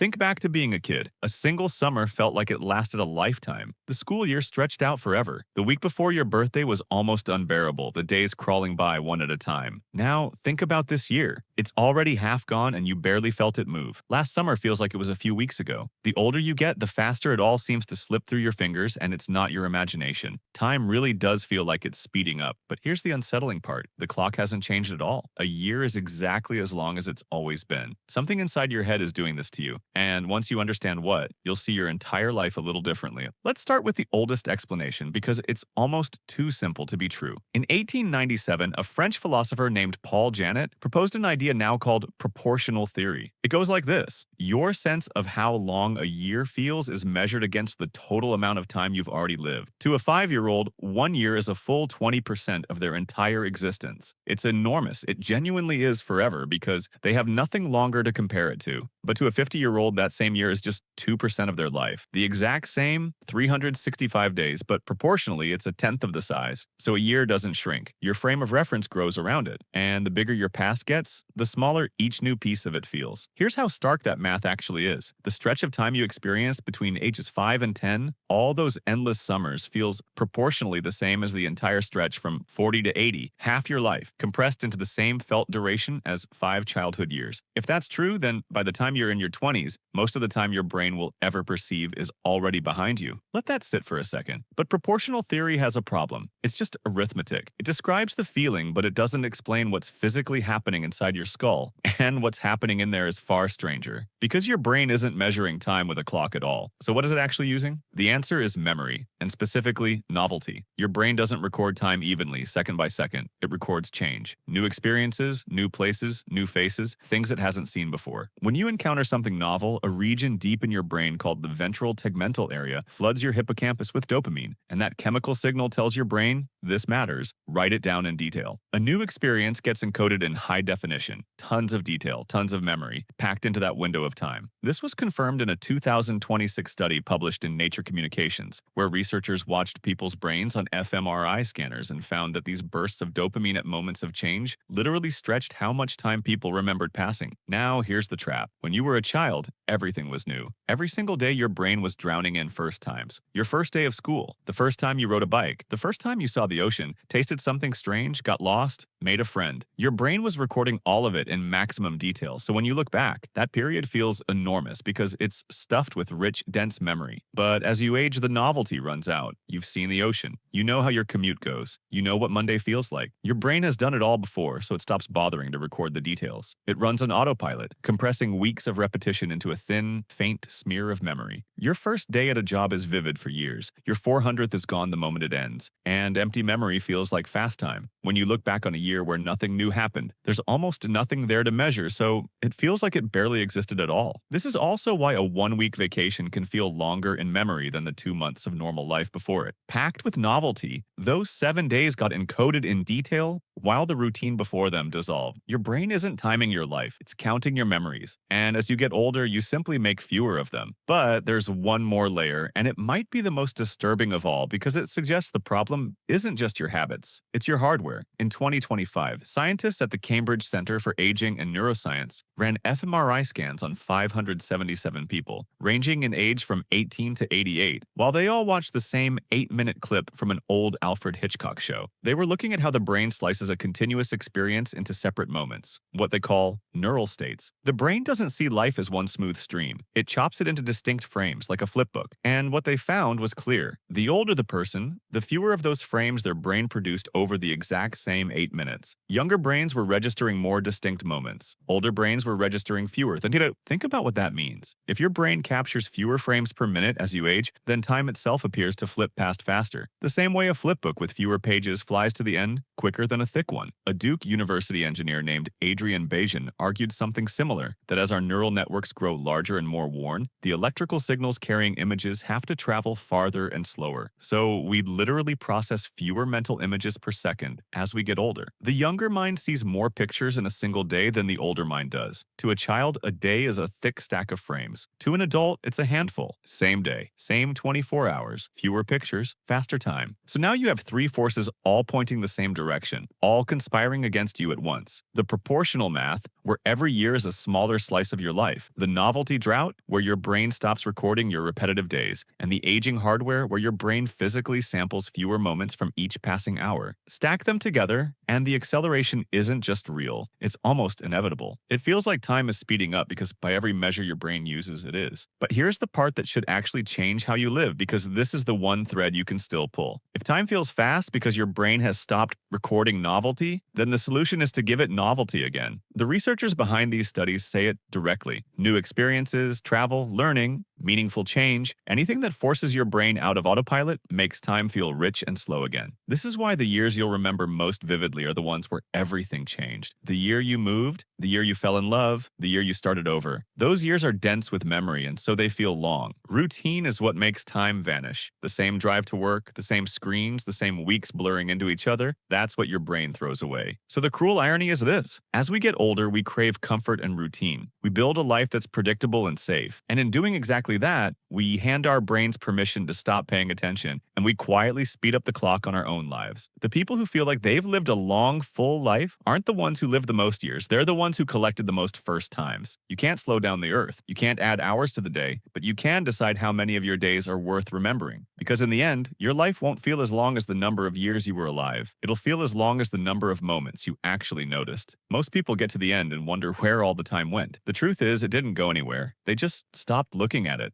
Think back to being a kid. A single summer felt like it lasted a lifetime. The school year stretched out forever. The week before your birthday was almost unbearable, the days crawling by one at a time. Now, think about this year. It's already half gone and you barely felt it move. Last summer feels like it was a few weeks ago. The older you get, the faster it all seems to slip through your fingers, and it's not your imagination. Time really does feel like it's speeding up. But here's the unsettling part: the clock hasn't changed at all. A year is exactly as long as it's always been. Something inside your head is doing this to you, and once you understand what, you'll see your entire life a little differently. Let's start with the oldest explanation because it's almost too simple to be true. In 1897, a French philosopher named Paul Janet proposed an idea now called proportional theory. It goes like this: your sense of how long a year feels is measured against the total amount of time you've already lived. To a 5-year-old, 1 year is a full 20% of their entire existence. It's enormous. It genuinely is forever because they have nothing longer to compare it to. But to a 50-year-old, that same year is just 2% of their life. The exact same 365 days, but proportionally, it's a tenth of the size. So a year doesn't shrink. Your frame of reference grows around it. And the bigger your past gets, the smaller each new piece of it feels. Here's how stark that math actually is. The stretch of time you experienced between ages 5 and 10, all those endless summers, feels proportionally the same as the entire stretch from 40 to 80, half your life, compressed into the same felt duration as 5 childhood years. If that's true, then by the time you're in your 20s, most of the time your brain will ever perceive is already behind you. Let that sit for a second. But proportional theory has a problem. It's just arithmetic. It describes the feeling, but it doesn't explain what's physically happening inside your skull. And what's happening in there is far stranger, because your brain isn't measuring time with a clock at all. So what is it actually using? The answer is memory, and specifically novelty. Your brain doesn't record time evenly, second by second. It records change. New experiences, new places, new faces, things it hasn't seen before. When you encounter something novel, a region deep in your brain called the ventral tegmental area floods your hippocampus with dopamine, and that chemical signal tells your brain, this matters, write it down in detail. A new experience gets encoded in high definition, tons of detail, tons of memory, packed into that window of time. This was confirmed in a 2026 study published in Nature Communications, where researchers watched people's brains on fMRI scanners and found that these bursts of dopamine at moments of change literally stretched how much time people remembered passing. Now, here's the trap. When you were a child, everything was new. Every single day your brain was drowning in first times. Your first day of school, the first time you rode a bike, the first time you saw the ocean, tasted something strange, got lost, made a friend. Your brain was recording all of it in maximum detail, so when you look back, that period feels enormous because it's stuffed with rich, dense memory. But as you age, the novelty runs out. You've seen the ocean. You know how your commute goes. You know what Monday feels like. Your brain has done it all before, so it stops bothering to record the details. It runs on autopilot, compressing weeks of repetition into a thin, faint smear of memory. Your first day at a job is vivid for years. Your 400th is gone the moment it ends. And empty memory feels like fast time. When you look back on a year where nothing new happened, there's almost nothing there to measure, so it feels like it barely existed at all. This is also why a 1-week vacation can feel longer in memory than the 2 months of normal life before it. Packed with novelty, those 7 days got encoded in detail while the routine before them dissolved. Your brain isn't timing your life, it's counting your memories. And as you get older, you simply make fewer of them. But there's one more layer, and it might be the most disturbing of all because it suggests the problem isn't just your habits, it's your hardware. In 2025, scientists at the Cambridge Center for Aging and Neuroscience ran fMRI scans on 577 people, ranging in age from 18 to 88, while they all watched the same 8-minute clip from an old Alfred Hitchcock show. They were looking at how the brain slices a continuous experience into separate moments, what they call neural states. The brain doesn't see life as one smooth stream. It chops it into distinct frames, like a flipbook. And what they found was clear. The older the person, the fewer of those frames their brain produced over the exact same 8 minutes. Younger brains were registering more distinct moments. Older brains were registering fewer. Think about what that means. If your brain captures fewer frames per minute as you age, then time itself appears to flip past faster. The same way a flipbook with fewer pages flies to the end quicker than a thick one. A Duke University engineer named Adrian Bajan argued something similar, that as our neural networks grow larger and more worn, the electrical signals carrying images have to travel farther and slower. So we literally process fewer mental images per second as we get older. The younger mind sees more pictures in a single day than the older mind does. To a child, a day is a thick stack of frames. To an adult, it's a handful. Same day, same 24 hours, fewer pictures, faster time. So now you have 3 forces all pointing the same direction, all conspiring against you at once. The proportional math, where every year is a smaller slice of your life. The novelty drought, where your brain stops recording your repetitive days. And the aging hardware, where your brain physically samples fewer moments from each passing hour. Stack them together, and the acceleration isn't just real, it's almost inevitable. It feels like time is speeding up because by every measure your brain uses, it is. But here's the part that should actually change how you live, because this is the one thread you can still pull. If time feels fast because your brain has stopped recording novelty, then the solution is to give it novelty again. The researchers behind these studies say it directly. New experiences, travel, learning, meaningful change, anything that forces your brain out of autopilot makes time feel rich and slow again. This is why the years you'll remember most vividly are the ones where everything changed. The year you moved, the year you fell in love, the year you started over. Those years are dense with memory, and so they feel long. Routine is what makes time vanish. The same drive to work, the same screens, the same weeks blurring into each other, that's what your brain throws away. So the cruel irony is this. As we get older, we crave comfort and routine. We build a life that's predictable and safe. And in doing exactly that, we hand our brains permission to stop paying attention, and we quietly speed up the clock on our own lives. The people who feel like they've lived a long, full life aren't the ones who lived the most years. They're the ones who collected the most first times. You can't slow down the earth. You can't add hours to the day, but you can decide how many of your days are worth remembering. Because in the end, your life won't feel as long as the number of years you were alive. It'll feel as long as the number of moments you actually noticed. Most people get to the end and wonder where all the time went. The truth is, it didn't go anywhere. They just stopped looking at it.